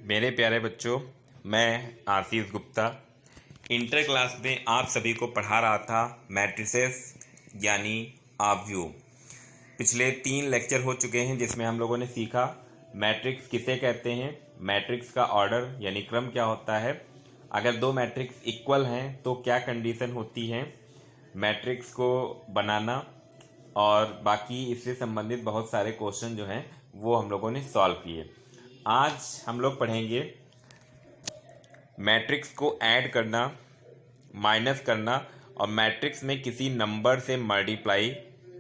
मेरे प्यारे बच्चों, मैं आशीष गुप्ता इंटर क्लास में आप सभी को पढ़ा रहा था मैट्रिसेस यानी आव्यूह। पिछले 3 लेक्चर हो चुके हैं जिसमें हम लोगों ने सीखा मैट्रिक्स किसे कहते हैं, मैट्रिक्स का ऑर्डर यानी क्रम क्या होता है, अगर 2 मैट्रिक्स इक्वल हैं तो क्या कंडीशन होती है, मैट्रिक्स को बनाना और बाकी इससे संबंधित बहुत सारे क्वेश्चन जो हैं वो हम लोगों ने सॉल्व किए। आज हम लोग पढ़ेंगे मैट्रिक्स को ऐड करना, माइनस करना और मैट्रिक्स में किसी नंबर से मल्टीप्लाई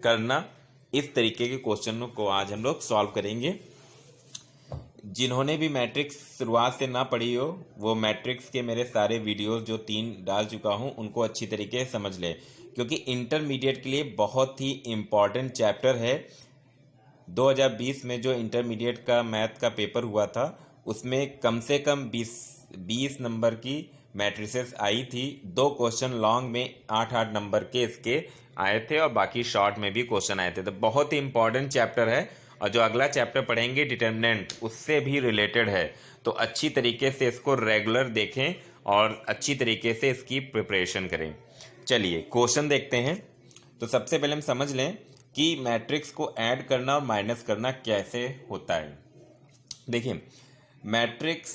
करना। इस तरीके के क्वेश्चनों को आज हम लोग सॉल्व करेंगे। जिन्होंने भी मैट्रिक्स शुरुआत से ना पढ़ी हो वो मैट्रिक्स के मेरे सारे वीडियोस जो 3 डाल चुका हूँ उनको अच्छी तरीके से समझ लें, क्योंकि इंटरमीडिएट के लिए बहुत ही इम्पॉर्टेंट चैप्टर है। 2020 में जो इंटरमीडिएट का मैथ का पेपर हुआ था उसमें कम से कम 20 नंबर की मैट्रिसेस आई थी। 2 क्वेश्चन लॉन्ग में 8-8 नंबर के इसके आए थे और बाकी शॉर्ट में भी क्वेश्चन आए थे। तो बहुत ही इंपॉर्टेंट चैप्टर है और जो अगला चैप्टर पढ़ेंगे डिटर्मिनेंट उससे भी रिलेटेड है। तो अच्छी तरीके से इसको रेगुलर देखें और अच्छी तरीके से इसकी प्रिपरेशन करें। चलिए क्वेश्चन देखते हैं। तो सबसे पहले हम समझ लें कि मैट्रिक्स को ऐड करना और माइनस करना कैसे होता है। देखिए, मैट्रिक्स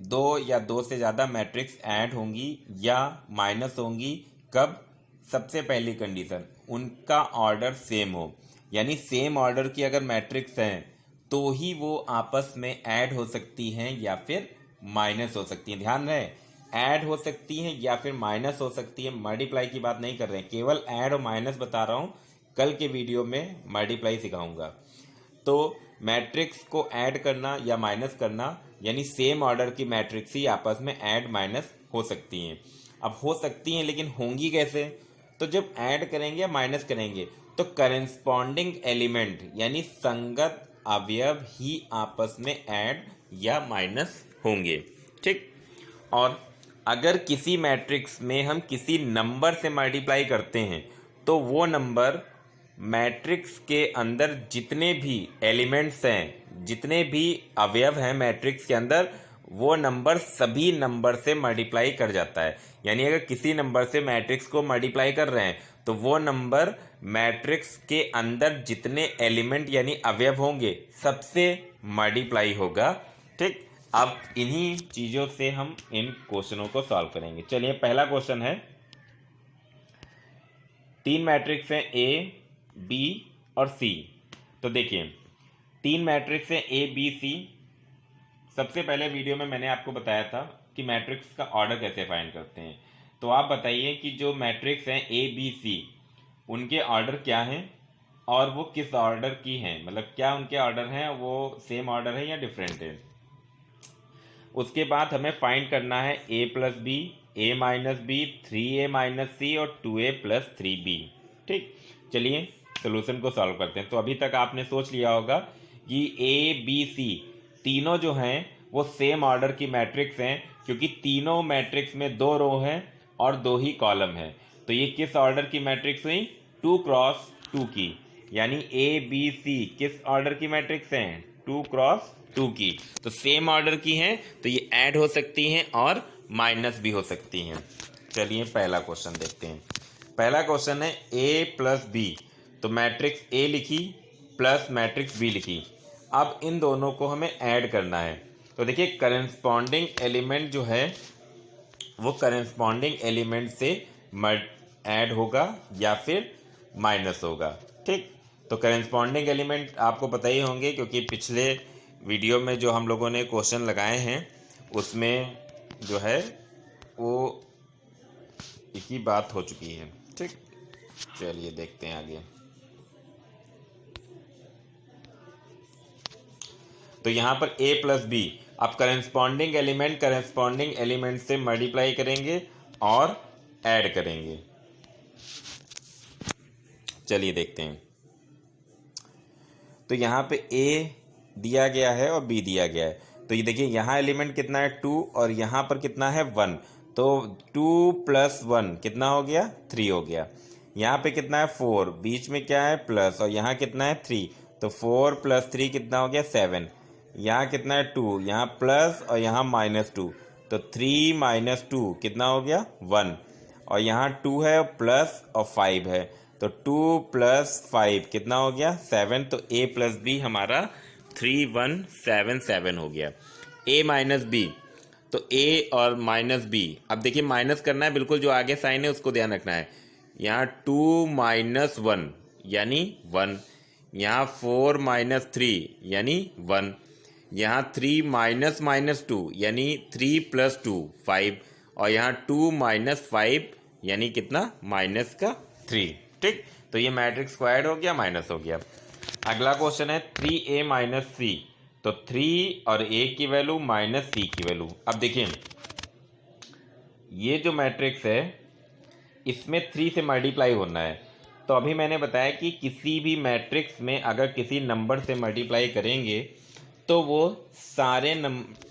2 या 2 से ज़्यादा मैट्रिक्स ऐड होंगी या माइनस होंगी कब? सबसे पहली कंडीशन उनका ऑर्डर सेम हो, यानी सेम ऑर्डर की अगर मैट्रिक्स हैं तो ही वो आपस में ऐड हो सकती हैं या फिर माइनस हो सकती हैं। ध्यान रहे, ऐड हो सकती हैं या फिर माइनस हो सकती है, मल्टीप्लाई की बात नहीं कर रहे हैं, केवल ऐड और माइनस बता रहा हूँ। कल के वीडियो में मल्टीप्लाई सिखाऊंगा। तो मैट्रिक्स को ऐड करना या माइनस करना यानी सेम ऑर्डर की मैट्रिक्स ही आपस में ऐड माइनस हो सकती हैं। अब हो सकती हैं लेकिन होंगी कैसे? तो जब ऐड करेंगे या माइनस करेंगे तो करेस्पॉन्डिंग एलिमेंट यानी संगत अवयव ही आपस में ऐड या माइनस होंगे। ठीक, और अगर किसी मैट्रिक्स में हम किसी नंबर से मल्टीप्लाई करते हैं तो वो नंबर मैट्रिक्स के अंदर जितने भी एलिमेंट्स हैं, जितने भी अवयव हैं मैट्रिक्स के अंदर, वो नंबर सभी नंबर से मल्टीप्लाई कर जाता है। यानी अगर किसी नंबर से मैट्रिक्स को मल्टीप्लाई कर रहे हैं तो वो नंबर मैट्रिक्स के अंदर जितने एलिमेंट यानी अवयव होंगे सबसे मल्टीप्लाई होगा। ठीक, अब इन्हीं चीज़ों से हम इन क्वेश्चनों को सॉल्व करेंगे। चलिए, पहला क्वेश्चन है 3 मैट्रिक्स हैं A, B और C। तो देखिए 3 मैट्रिक्स हैं A, B, C। सबसे पहले वीडियो में मैंने आपको बताया था कि मैट्रिक्स का ऑर्डर कैसे फाइंड करते हैं। तो आप बताइए कि जो मैट्रिक्स हैं A, B, C उनके ऑर्डर क्या हैं और वो किस ऑर्डर की हैं, मतलब क्या उनके ऑर्डर हैं, वो सेम ऑर्डर है या डिफरेंट है। उसके बाद हमें फाइंड करना है A plus B, A minus B, 3A minus C और 2A प्लस 3B। ठीक, चलिए सोल्यूशन को सॉल्व करते हैं। तो अभी तक आपने सोच लिया होगा कि A, B, C तीनों जो हैं वो सेम ऑर्डर की मैट्रिक्स हैं, क्योंकि तीनों मैट्रिक्स में 2 रो हैं और 2 ही कॉलम हैं। तो ये किस ऑर्डर की मैट्रिक्स हुई? 2 क्रॉस 2 की, यानी A, B, C किस ऑर्डर की मैट्रिक्स हैं? 2 क्रॉस 2 की। तो सेम ऑर्डर की हैं तो ये ऐड हो सकती हैं और माइनस भी हो सकती हैं। चलिए पहला क्वेश्चन देखते हैं। पहला क्वेश्चन है A प्लस बी। तो मैट्रिक्स A लिखी प्लस मैट्रिक्स B लिखी। अब इन दोनों को हमें ऐड करना है। तो देखिए करेस्पॉन्डिंग एलिमेंट जो है वो करेस्पॉन्डिंग एलिमेंट से ऐड होगा या फिर माइनस होगा। ठीक, तो करेस्पॉन्डिंग एलिमेंट आपको पता ही होंगे, क्योंकि पिछले वीडियो में जो हम लोगों ने क्वेश्चन लगाए हैं उसमें जो है वो एक ही बात हो चुकी है। ठीक, चलिए देखते हैं आगे। तो यहाँ पर A प्लस बी, अब करेस्पॉन्डिंग एलिमेंट से मल्टीप्लाई करेंगे और ऐड करेंगे। चलिए देखते हैं। तो यहाँ पे A दिया गया है और B दिया गया है। तो ये देखिए यहाँ एलिमेंट कितना है 2 और यहाँ पर कितना है 1। तो 2 प्लस 1 कितना हो गया? 3 हो गया। यहाँ पे कितना है 4, बीच में क्या है प्लस, और यहाँ कितना है 3। तो 4 प्लस 3 कितना हो गया? 7। यहाँ कितना है 2, यहाँ प्लस और यहाँ -2, तो 3 - 2 कितना हो गया 1, और यहाँ 2 है प्लस और 5 है, तो 2 + 5 कितना हो गया 7, तो a + b हमारा 3177 हो गया। a - b, तो a और -b, अब देखिए माइनस करना है, बिल्कुल जो आगे साइन है उसको ध्यान रखना है। यहाँ 2 - 1 यानी 1, यहाँ 4 - 3 यानी 1, यहाँ 3 - -2 यानी 3 + 2 5, और यहाँ 2 - 5 यानी कितना -3। ठीक, तो ये मैट्रिक्स स्क्वायर्ड हो गया, माइनस हो गया। अगला क्वेश्चन है 3a - c, तो 3 और a की वैल्यू -c की वैल्यू। अब देखिए ये जो मैट्रिक्स है इसमें 3 से मल्टीप्लाई होना है, तो अभी मैंने बताया कि किसी भी मैट्रिक्स में अगर किसी नंबर से मल्टीप्लाई करेंगे तो वो सारे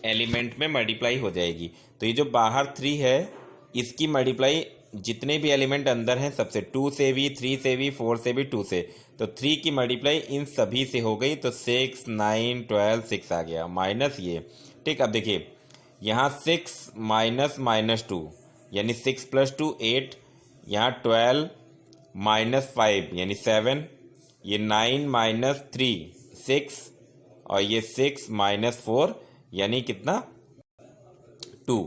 एलिमेंट में मल्टीप्लाई हो जाएगी। तो ये जो बाहर 3 है इसकी मल्टीप्लाई जितने भी एलिमेंट अंदर हैं सबसे, 2 से भी, 3 से भी, 4 से भी, 2 से, तो 3 की मल्टीप्लाई इन सभी से हो गई, तो 6 9 12 6 आ गया माइनस ये। ठीक, अब देखिए यहाँ 6 - -2 यानी 6 + 2 8, यहाँ 12 - 5 यानी 7, ये 9 - 3 6, और ये 6 - 4 यानी कितना 2।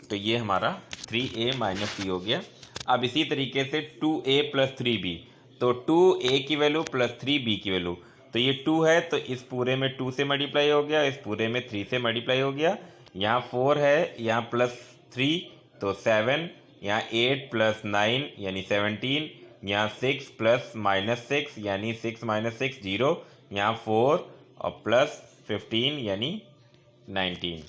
तो ये हमारा 3a - c हो गया। अब इसी तरीके से 2a + 3b, तो 2a की वैल्यू + 3b की वैल्यू, तो ये 2 है तो इस पूरे में 2 से मल्टीप्लाई हो गया, इस पूरे में 3 से मल्टीप्लाई हो गया। यहाँ 4 है, यहाँ +3 तो 7, यहाँ 8 + 9 यानी 17, यहाँ 6 + -6 यानी 6 - 6 0, यहाँ 4 और +15 यानी 19।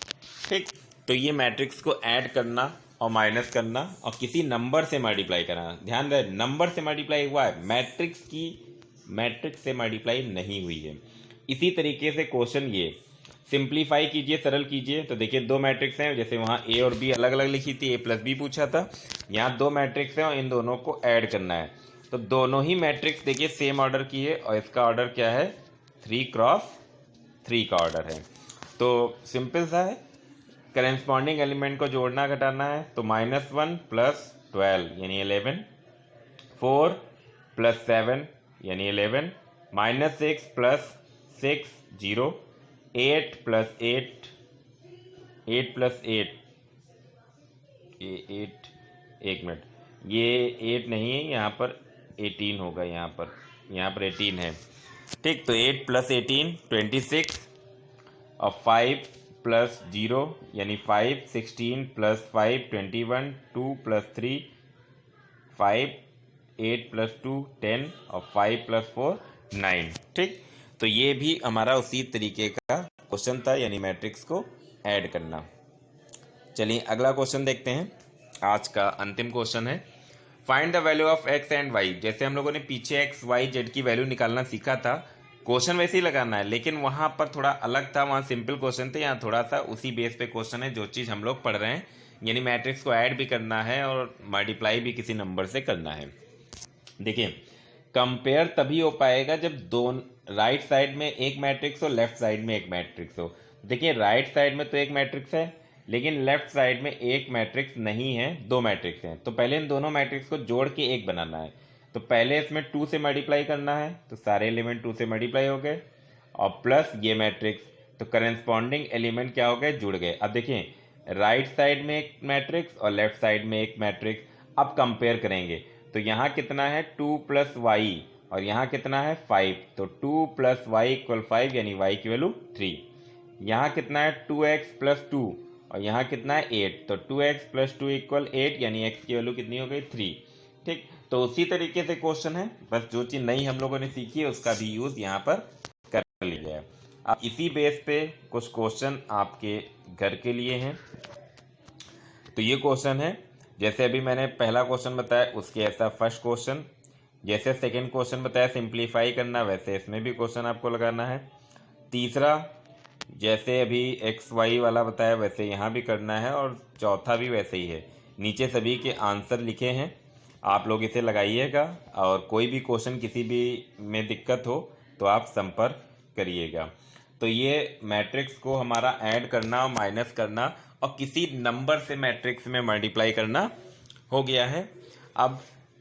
ठीक, तो ये मैट्रिक्स को ऐड करना और माइनस करना और किसी नंबर से मल्टीप्लाई करना, ध्यान रहे नंबर से मल्टीप्लाई हुआ है, मैट्रिक्स से मल्टीप्लाई नहीं हुई है। इसी तरीके से क्वेश्चन ये सिंप्लीफाई कीजिए, सरल कीजिए। तो देखिए 2 मैट्रिक्स हैं, जैसे वहाँ ए और बी अलग अलग लिखी थी, a + b पूछा था, यहाँ 2 मैट्रिक्स हैं और इन दोनों को ऐड करना है। तो दोनों ही मैट्रिक्स देखिए सेम ऑर्डर की है और इसका ऑर्डर क्या है 3 × 3 का ऑर्डर है। तो सिंपल सा है, करेस्पॉन्डिंग एलिमेंट को जोड़ना घटाना है, तो -1 + 12 यानी 11, 4 + 7 यानी 11, -6 + 6 0, 8 + 8 एक मिनट, ये 8 नहीं है, यहाँ पर 18 होगा, यहाँ पर 18 है। ठीक, तो 8 + 18 26, और 5 + 0 यानी 5, 16 + 5 21, 2 + 3 5, 8 + 2 10, और 5 + 4 9। ठीक, तो ये भी हमारा उसी तरीके का क्वेश्चन था, यानी मैट्रिक्स को ऐड करना। चलिए अगला क्वेश्चन देखते हैं, आज का अंतिम क्वेश्चन है find the value of x and y। जैसे हम लोगों ने पीछे x y z की वैल्यू निकालना सीखा था, क्वेश्चन वैसे ही लगाना है, लेकिन वहाँ पर थोड़ा अलग था, वहाँ सिंपल क्वेश्चन थे, यहाँ थोड़ा सा उसी बेस पे क्वेश्चन है जो चीज़ हम लोग पढ़ रहे हैं, यानी मैट्रिक्स को ऐड भी करना है और मल्टीप्लाई भी किसी नंबर से करना है। देखिए कंपेयर तभी हो पाएगा जब दोनों राइट साइड में एक मैट्रिक्स हो, लेफ्ट साइड में एक मैट्रिक्स हो। देखिए राइट साइड में तो एक मैट्रिक्स है, लेकिन लेफ्ट साइड में एक मैट्रिक्स नहीं है, 2 मैट्रिक्स हैं। तो पहले इन दोनों मैट्रिक्स को जोड़ के एक बनाना है। तो पहले इसमें 2 से मल्टीप्लाई करना है, तो सारे एलिमेंट 2 से मल्टीप्लाई हो गए, और प्लस ये मैट्रिक्स, तो करेस्पॉन्डिंग एलिमेंट क्या हो गए, जुड़ गए। अब देखिए राइट साइड में एक मैट्रिक्स और लेफ्ट साइड में एक मैट्रिक्स, अब कंपेयर करेंगे। तो यहाँ कितना है 2 + y, और यहाँ कितना है 5, तो 2 + y = 5 यानी y की वैल्यू 3। यहाँ कितना है 2x + 2, और यहाँ कितना है 8, तो 2x + 2 = 8 यानी x की वैल्यू कितनी हो गई 3। ठीक, तो उसी तरीके से क्वेश्चन है, बस जो चीज़ नई हम लोगों ने सीखी है उसका भी यूज़ यहाँ पर कर लिया है। अब इसी बेस पे कुछ क्वेश्चन आपके घर के लिए हैं। तो ये क्वेश्चन है, जैसे अभी मैंने पहला क्वेश्चन बताया उसके ऐसा फर्स्ट क्वेश्चन, जैसे सेकंड क्वेश्चन बताया सिंप्लीफाई करना, वैसे इसमें भी क्वेश्चन आपको लगाना है। तीसरा जैसे अभी एक्स वाई वाला बताया वैसे यहाँ भी करना है, और चौथा भी वैसे ही है। नीचे सभी के आंसर लिखे हैं, आप लोग इसे लगाइएगा और कोई भी क्वेश्चन किसी भी में दिक्कत हो तो आप संपर्क करिएगा। तो ये मैट्रिक्स को हमारा ऐड करना, माइनस करना और किसी नंबर से मैट्रिक्स में मल्टीप्लाई करना हो गया है। अब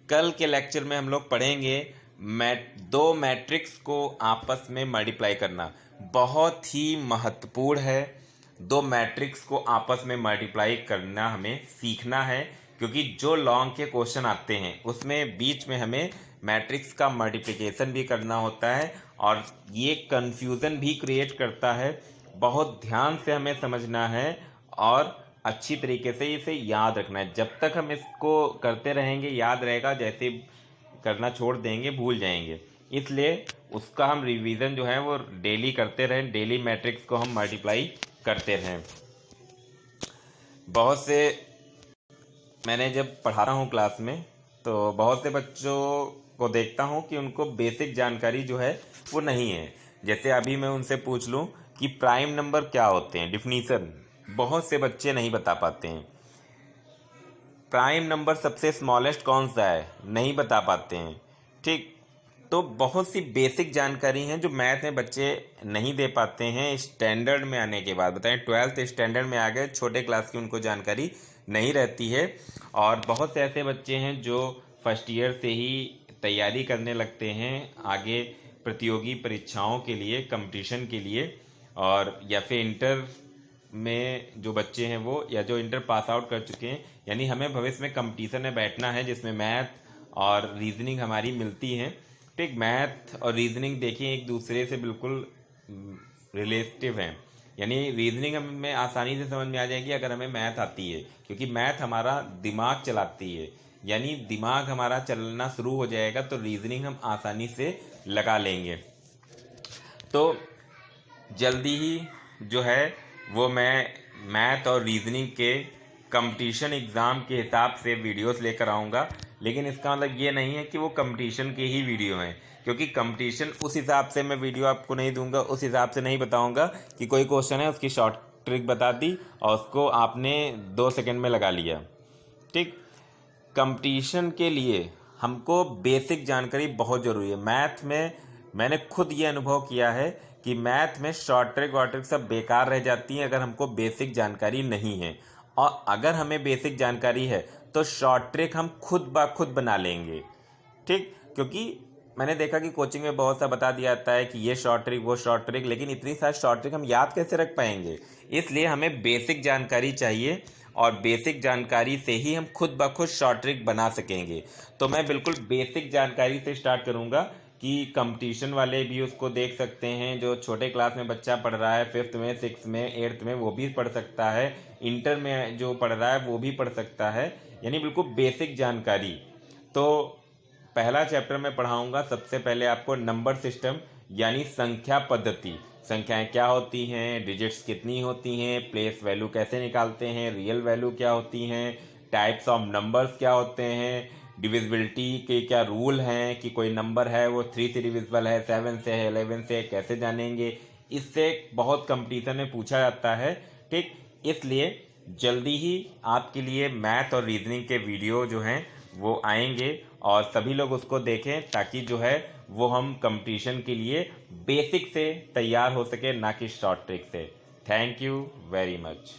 कल के लेक्चर में हम लोग पढ़ेंगे दो मैट्रिक्स को आपस में मल्टीप्लाई करना। बहुत ही महत्वपूर्ण है, दो मैट्रिक्स को आपस में मल्टीप्लाई करना हमें सीखना है, क्योंकि जो लॉन्ग के क्वेश्चन आते हैं उसमें बीच में हमें मैट्रिक्स का मल्टीप्लिकेशन भी करना होता है और ये कन्फ्यूज़न भी क्रिएट करता है। बहुत ध्यान से हमें समझना है और अच्छी तरीके से इसे याद रखना है। जब तक हम इसको करते रहेंगे याद रहेगा, जैसे करना छोड़ देंगे भूल जाएंगे। इसलिए उसका हम रिवीजन जो है वो डेली करते रहें, डेली मैट्रिक्स को हम मल्टीप्लाई करते रहें। बहुत से मैंने जब पढ़ा रहा हूँ क्लास में तो बहुत से बच्चों को देखता हूँ कि उनको बेसिक जानकारी जो है वो नहीं है। जैसे अभी मैं उनसे पूछ लूँ कि प्राइम नंबर क्या होते हैं, डिफिनीशन बहुत से बच्चे नहीं बता पाते हैं। प्राइम नंबर सबसे स्मॉलेस्ट कौन सा है, नहीं बता पाते हैं। ठीक, तो बहुत सी बेसिक जानकारी हैं जो मैथ में बच्चे नहीं दे पाते हैं। स्टैंडर्ड में आने के बाद, बताएं 12th स्टैंडर्ड में आ गए, छोटे क्लास की उनको जानकारी नहीं रहती है। और बहुत से ऐसे बच्चे हैं जो फर्स्ट ईयर से ही तैयारी करने लगते हैं आगे प्रतियोगी परीक्षाओं के लिए, कंपटीशन के लिए, और या फिर इंटर में जो बच्चे हैं वो, या जो इंटर पास आउट कर चुके हैं। यानी हमें भविष्य में कंपटीशन में बैठना है जिसमें मैथ और रीजनिंग हमारी मिलती हैं। ठीक, मैथ और रीजनिंग देखिए एक दूसरे से बिल्कुल रिलेटिव हैं। यानी रीजनिंग हमें आसानी से समझ में आ जाएगी अगर हमें मैथ आती है, क्योंकि मैथ हमारा दिमाग चलाती है। यानी दिमाग हमारा चलना शुरू हो जाएगा तो रीजनिंग हम आसानी से लगा लेंगे। तो जल्दी ही जो है वो मैं मैथ और रीजनिंग के कंपटीशन एग्ज़ाम के हिसाब से वीडियोस लेकर आऊँगा। लेकिन इसका मतलब ये नहीं है कि वो कंपटीशन के ही वीडियो हैं, क्योंकि कंपटीशन उस हिसाब से मैं वीडियो आपको नहीं दूंगा, उस हिसाब से नहीं बताऊंगा कि कोई क्वेश्चन है उसकी शॉर्ट ट्रिक बता दी और उसको आपने 2 सेकंड में लगा लिया। ठीक, कंपटीशन के लिए हमको बेसिक जानकारी बहुत ज़रूरी है। मैथ में मैंने खुद ये अनुभव किया है कि मैथ में शॉर्ट ट्रिक वॉर्ट ट्रिक सब बेकार रह जाती हैं अगर हमको बेसिक जानकारी नहीं है। और अगर हमें बेसिक जानकारी है तो शॉर्ट ट्रिक हम खुद ब खुद बना लेंगे। ठीक, क्योंकि मैंने देखा कि कोचिंग में बहुत सा बता दिया जाता है कि ये शॉर्ट ट्रिक वो शॉर्ट ट्रिक, लेकिन इतनी सारी शॉर्ट ट्रिक हम याद कैसे रख पाएंगे। इसलिए हमें बेसिक जानकारी चाहिए और बेसिक जानकारी से ही हम खुद ब खुद शॉर्ट ट्रिक बना सकेंगे। तो मैं बिल्कुल बेसिक जानकारी से स्टार्ट करूँगा कि कंपटीशन वाले भी उसको देख सकते हैं। जो छोटे क्लास में बच्चा पढ़ रहा है 5th में 6th में 8th में वो भी पढ़ सकता है, इंटर में जो पढ़ रहा है वो भी पढ़ सकता है। यानी बिल्कुल बेसिक जानकारी। तो पहला चैप्टर में पढ़ाऊँगा सबसे पहले आपको नंबर सिस्टम, यानी संख्या पद्धति। संख्याएं क्या होती हैं, डिजिट्स कितनी होती हैं, प्लेस वैल्यू कैसे निकालते हैं, रियल वैल्यू क्या होती हैं, टाइप्स ऑफ नंबर्स क्या होते हैं, डिविजिबिलिटी के क्या रूल हैं कि कोई नंबर है वो 3 से डिविजिबल है, 7 से है, 11 से कैसे जानेंगे। इससे बहुत कंपटीशन में पूछा जाता है। ठीक, इसलिए जल्दी ही आपके लिए मैथ और रीजनिंग के वीडियो जो हैं वो आएंगे और सभी लोग उसको देखें, ताकि जो है वो हम कंपटीशन के लिए बेसिक से तैयार हो सके, ना कि शॉर्ट ट्रिक से। Thank you very much.